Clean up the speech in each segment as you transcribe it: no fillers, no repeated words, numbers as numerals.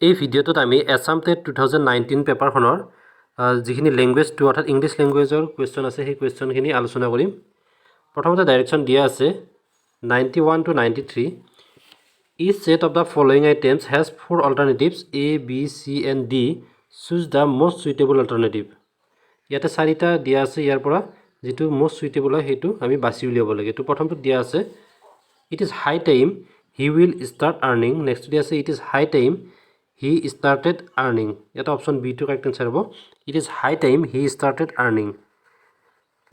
এই ভিডিঅ'টোত আমি Assam TET 2019 পেপাৰখনৰ যিখিনি ল্যাঙ্গুৱেজ 2 অৰ্থাৎ ইংলিছ ল্যাঙ্গুৱেজৰ কোৱেশ্চন আছে সেই কোৱেশ্চনখিনি আলোচনা কৰিম। প্ৰথমতে ডাইৰেকশ্যন দিয়া আছে 91 to 93. Each set of the following items has 4 alternatives A, B, C and D. Choose the most suitable alternative. ইয়াতে চাৰিটা দিয়া আছে, ইয়াৰ পৰা যেটো most suitable হয় হেতু আমি বাছি উলিয়াব লাগে। তো প্ৰথমটো দিয়া আছে it is high time he will start earning. Next দিয়া আছে it is high time he started earning. এটা option B to correct answer হ'ব it is high time he started earning.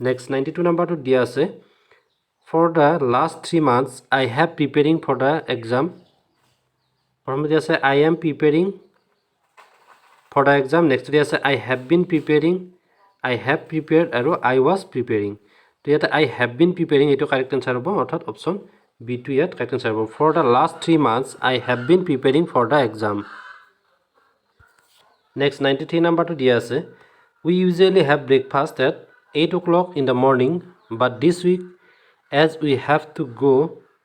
Next 92 number to দিয়া আছে for the last 3 months I have preparing for the exam. প্ৰথমে দিয়া আছে I am preparing for the exam. Next দিয়া আছে I have been preparing, I have prepared আৰু I was preparing. তো ইয়াতে I have been preparing এটো correct answer হ'ব অর্থাৎ অপশন বি টু ইয়াত কারেক্ট आंसर হ'ব for the last 3 months I have been preparing for the exam. Next 93 number to dia ase we usually have breakfast at 8 o'clock in the morning, but this week as we have to go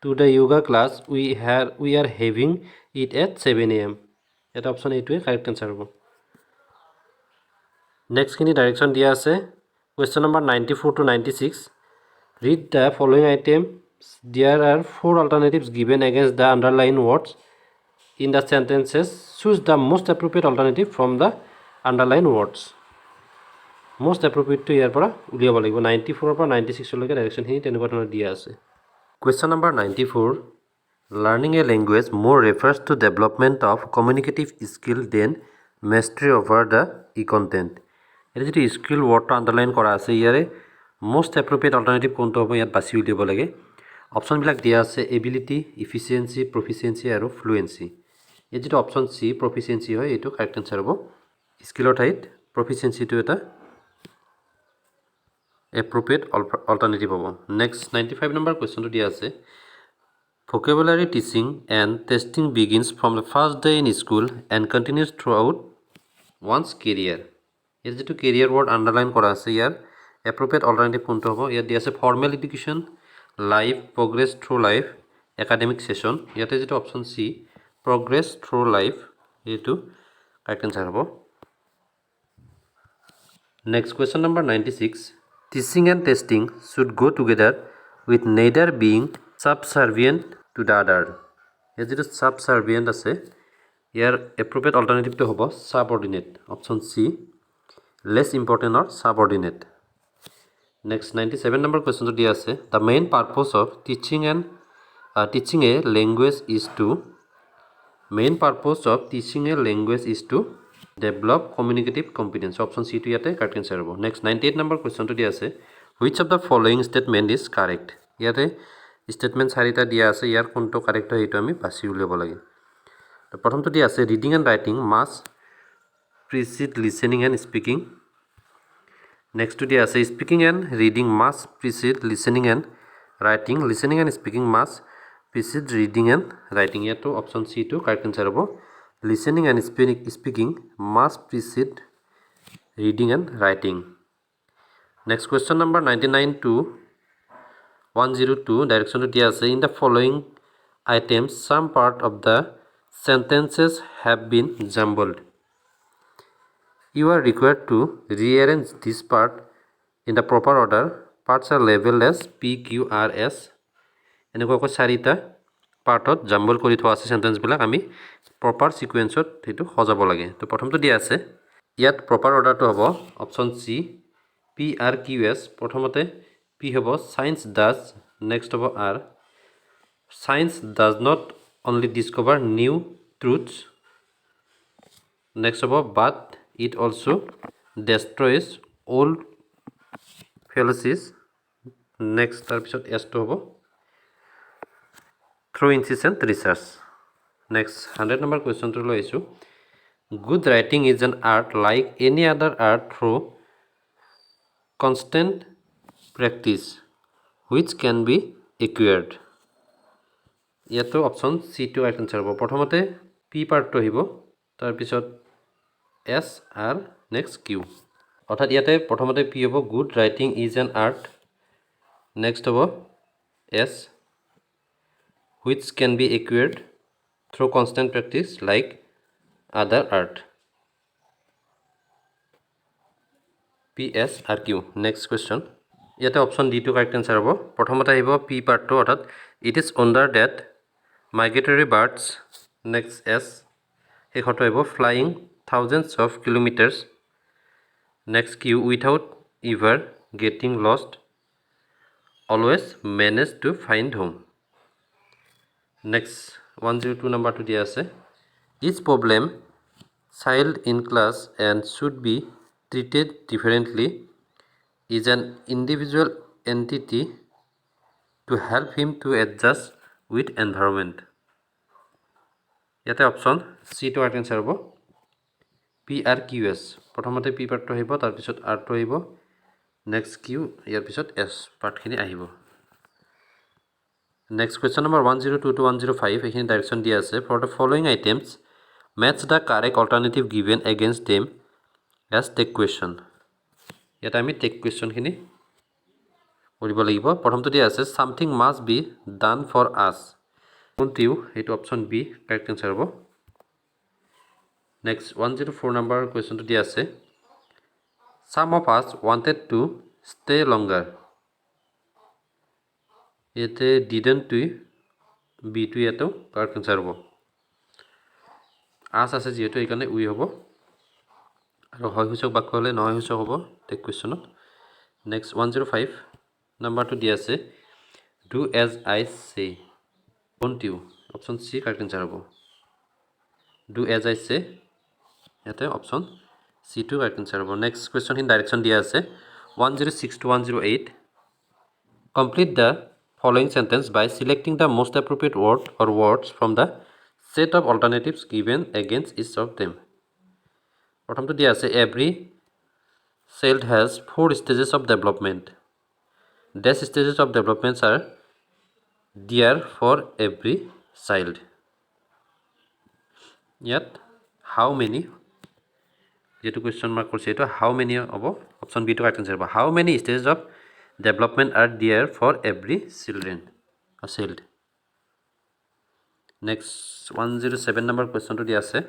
to the yoga class we are having it at 7 a.m. Eta option A to correct answer hobo. Next kini direction dia ase question number 94 to 96. Read the following items. There are 4 alternatives given against the underlined words in the sentences. Choose the most appropriate alternative from the underlined words. Most appropriate to ইয়াৰ পৰা উলিয়াব লাগিব 94 পৰা 96 লৈকে direction খিনি তেনেকুৱা ধৰণৰ দিয়া আছে। Question number 94. Learning a language more refers to development of communicative skill than mastery over the content. এটা যেটো স্কিল ওয়ার্ডটো আন্ডারলাইন কৰা আছে ইয়াৰে most appropriate alternative কোনটো হ'ব ইয়াত বাছি উলিয়াব লাগে। অপচন বিলাক দিয়া আছে এবিলিটি, এফিচিয়েন্সি, প্ৰফিচিয়েন্সি আৰু ফ্লুয়েন্সি। এই যেটো অপশন সি প্ৰফিচিয়েন্সি হয় এটো কাৰেক্ট आंसर হ'ব। স্কিলৰ ঠাইত প্ৰফিচিয়েন্সিটো এটা appropriate alternative হ'ব। Next 95 number question to dia ase vocabulary teaching and testing begins from the first day in school and continues throughout one's career. Is যেটো career word underline কৰা আছে ইয়াৰ appropriate alternative কোনটো হ'ব ইয়াত দিয়া আছে formal education, life, progress through life, academic session. ইয়াতে যেটো অপশন সি progress through life এটো কারেক্ট आंसर হ'ব। Next question number 96. Teaching and testing should go together with neither being subservient to the other. Here যেটো subservient আছে ইয়াৰ appropriate alternative to হ'ব subordinate. Option C less important or subordinate. Next 97 number question to dia ase the main purpose of teaching a language is to develop communicative competence. Option C to yate correct answer hobo. Next 98 number question to dia ase which of the following statement is correct. Yate statement sarita dia ase yar konto correct hoy eto ami basi uliabo lage. To prothom to dia ase reading and writing must precede listening and speaking. Next to dia ase speaking and reading must precede listening and writing. Listening and speaking must precede reading and writing. Yato option C to correct answer hobo. Listening and speaking must precede reading and writing. Next question number 99 to 102 direction to dia ase in the following items some part of the sentences have been jumbled. You are required to rearrange this part in the proper order. Parts are labeled as P, Q, R, S. এনেকুৱা চাৰিটা পাৰ্টত jumble কৰি থোৱা আছে sentence বিলাক আমি proper সিকুৱেন্সত হেতু সজাব লাগে। তো প্ৰথমটো দিয়া আছে ইয়াত প্ৰপাৰ অৰ্ডাৰটো হ'ব option C P R Q S। প্ৰথমতে P হ'ব science does, next হ'ব R science does not only discover new truths, next হ'ব but it also destroys old fallacies, next তাৰ পিছত S টো হ'ব through incessant research. Next 100 number question to loisu good writing is an art like any other art through constant practice which can be acquired. Yato option C to right answer hobo prothomote P part to hibo tar pisot S R next Q orthat yate prothomote P hobo good writing is an art, next hobo S which can be acquired through constant practice like other earth. PSRQ. Next question. ইয়াতে option ডিটো correct answer হ'ব। প্ৰথমতে আহিব P পাৰ্টটো, অৰ্থাৎ it is under that migratory birds. Next S, শেষতো আহিব flying thousands of kilometres. Next Q, without ever getting lost, always manage to find home. Next 102 নাম্বাৰটো দিয়া আছে, each problem child in class and should be treated differently is an individual entity to help him to adjust with environment. ইয়াতে option চিটো correct answer হ'ব PRQS। প্ৰথমতে P পাৰ্টটো আহিব, তাৰপিছত আৰটো আহিব, নেক্সট কিউ, ইয়াৰ পিছত এছ পাৰ্টখিনি আহিব। নেক্সট কুৱেশ্যন নম্বৰ 102 to 105, এইখিনি ডাইৰেকশ্যন দিয়া আছে। For the following items match the correct alternative given against them as tag question. ইয়াতে আমি টেক কুৱেশ্যনখিনি কৰিব লাগিব। প্ৰথমটো দিয়া আছে something must be done for us. কোনটিও, এইটো অপশ্যন বি কাৰেক্ট এনচাৰ হ'ব। নেক্সট 104 নাম্বাৰ কুৱেশ্যনটো দিয়া আছে, some of us wanted to stay longer. ইয়াতে ডিডেণ্টটো বিটো ইয়াতেও কাৰেক্ট এনচাৰ হ'ব। আছ আছে যিহেতু সেইকাৰণে উই হ'ব, আৰু হয় সূচক বাক্য হ'লে নহয় সূচক হ'ব টেক কুৱেশ্যনত। নেক্সট 105 নাম্বাৰটো দিয়া আছে, ডু এজ আই চে। কোনটিও, অপশ্যন চি কাৰেক্ট এনচাৰ হ'ব। ডু এজ আই চে, ইয়াতে অপশ্যন চিটো কাৰেক্ট এনচাৰ হ'ব। নেক্সট কুৱেশ্যনখিনি ডাইৰেকশ্যন দিয়া আছে 106 to 108, complete the following sentence by selecting the most appropriate word or words from the set of alternatives given against each of them. প্ৰথমটো দিয়া আছে, every child has 4 stages of development. These stages of development are there for every child. ইয়াত how many, যেটো question mark কৰিছে এইটো how many হ'ব, option B টো correct answer হ'ব। How many stages of development are there for every children or child? Next 107 number question to dia ase,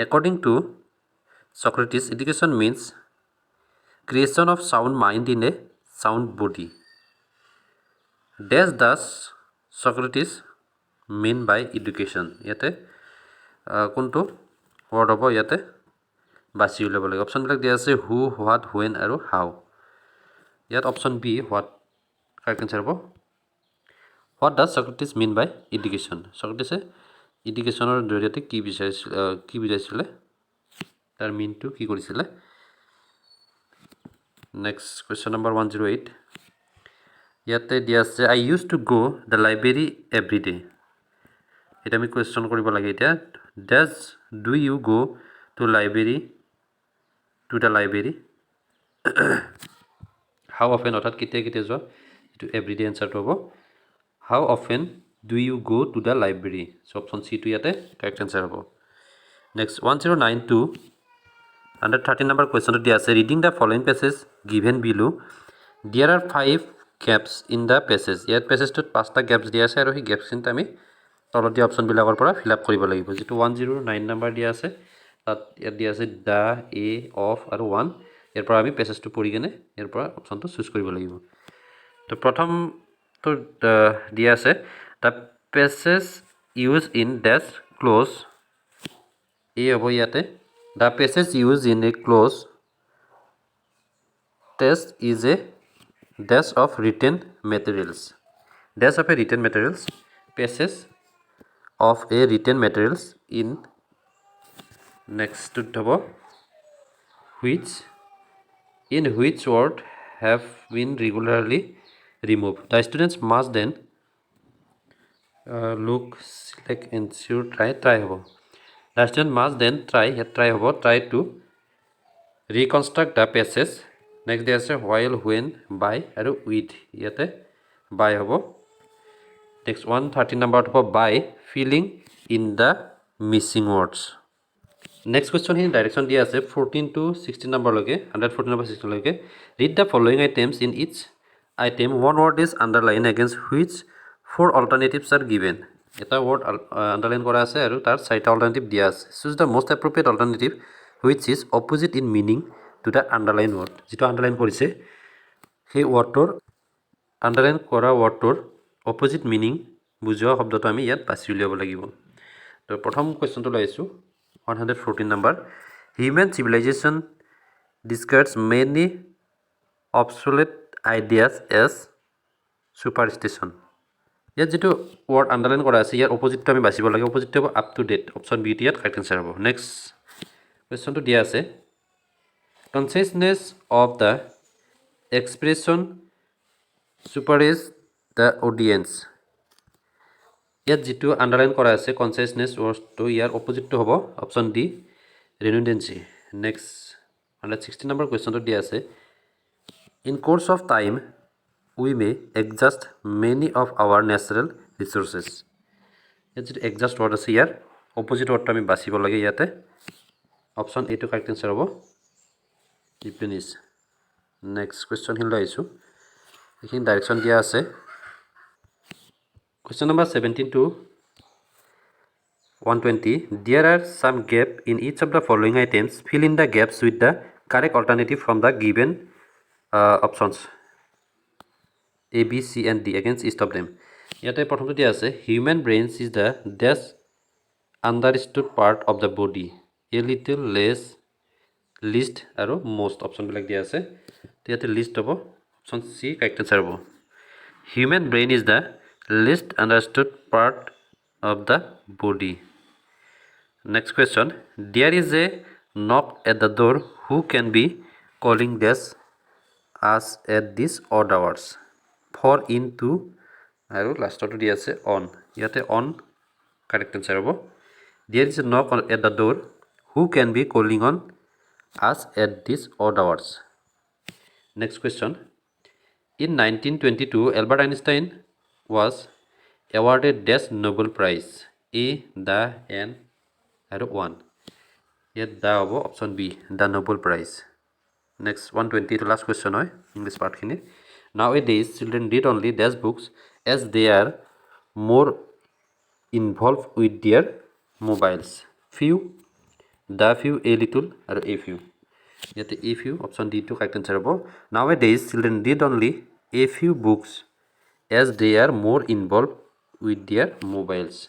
according to Socrates, education means creation of sound mind in a sound body. Does Socrates mean by education? Yate কোনটো word hobo yate basi ulebo lage. Option bilak dia ase who, what, when aru how. Yat option B what correct answer hobo. What does Socrates mean by education? Socrates educationৰ জৰিয়তে কি বুজাইছিলে, তাৰ মিনটো কি কৰিছিলে। Next question number 108, ইয়াতে দিয়া আছে I use to go the library every day. এটা আমি কুৱেশ্যন কৰিব লাগে এতিয়া, do you go to the library how often, অৰ্থাৎ কেতিয়া কেতিয়া যোৱা, এইটো এভৰি ডে এনচাৰটো হ'ব how often do you go to the library. So option C to yate correct answer hobo. Next 109 to 113 number question to dia ase, reading the following passage given below there are 5 gaps in the passage. Yat passage to 5 ta gaps dia ase, aru hi gaps in tami tolot dia option bilakor pora fill up koribo lagibo. Jitu 109 number dia ase, tat yat dia ase the, a, of aru 1, er pora ami passage to pori gene er pora option to choose koribo lagibo. To prothom to dia ase, the passage used in dash clause, a hobo yate the passage used in a clause test is a dash of written materials. Dash of a written materials, passage of a written materials in. Next to hobo which, in which word have been regularly removed. The students must then look, select, ensure, try hobo. The student must then try hobo, try to reconstruct the passage. Next day ase while, when, by aru with, yate by hobo. Next 113 number hobo by filling in the missing words. Next question here direction dia ase 14 to 16 number loge, 114 number 16 loge. Read the following items. In each item one word is underlined against which 4 alternatives are given. এটা word underline কৰা আছে আৰু তাৰ 4টা alternative দিয়া আছে choose the most appropriate alternative which is opposite in meaning to the underline word যিটো underline কৰিছে সেই ৱৰ্ডটোৰ আণ্ডাৰলাইন কৰা ৱৰ্ডটোৰ অপজিট মিনিং বুজোৱা শব্দটো আমি ইয়াত বাছি উলিয়াব লাগিব তো প্ৰথম কুৱেশ্যনটো লৈ আহিছোঁ 114 number human civilisation discards many obsolete ideas as superstition ইয়াত যিটো ৱৰ্ড আণ্ডাৰলাইন কৰা আছে ইয়াৰ অপজিটটো আমি বাচিব লাগে অপজিটটো হ'ব up to date option B ইয়াত কাৰেক্ট এনচাৰ হ'ব নেক্সট কুৱেশ্যনটো দিয়া আছে consciousness of the expression surpasses the audience ইয়াত যিটো আণ্ডাৰলাইন কৰা আছে কনচিয়াছনেছ ৱৰ্ডটো ইয়াৰ অপজিটটো হ'ব option D redundancy next 160 number কুৱেশ্যনটো দিয়া আছে in course of time we may adjust many of our natural resources ইয়াত যিটো এডজাষ্ট ৱৰ্ড আছে ইয়াৰ অপজিট ৱৰ্ডটো আমি বাচিব লাগে ইয়াতে অপশ্যন এটো কাৰেক্ট এনচাৰ হ'ব ৰিপ্লেনিছ নেক্সট কুৱেশ্যনখিনি লৈ আহিছোঁ এইখিনি ডাইৰেকশ্যন দিয়া আছে Question number 17 to 120. There are some gaps in each of the following items. Fill in the gaps with the correct alternative from the given options. A, B, C and D against each of them. ইয়াতে প্ৰথমটো দিয়া আছে human brains is the dash understood part of the body. A little less least আৰু most অপশ্যনবিলাক দিয়া আছে ইয়াতে list হ'ব option C correct answer হ'ব human brain is the least understood part of the body. Next question. There is a knock at the door. Who can be calling this us at this odd hours? For into আৰু লাষ্টটো দি আছে on. ইয়াতে on correct answer হ'ব. There is a knock at the door. Who can be calling on us at this odd hours? Next question. In 1922, Albert Einstein was awarded this Nobel Prize. A, the, and, and one. Yet the option B, the Nobel Prize. Next 120 to last question hoy English part khini. Nowadays, children read only these books as they are more involved with their mobiles. Few, the few, a little, or a few. Yet a few option D to correct answer hobo. Nowadays, children read only a few books as they are more involved with their mobiles.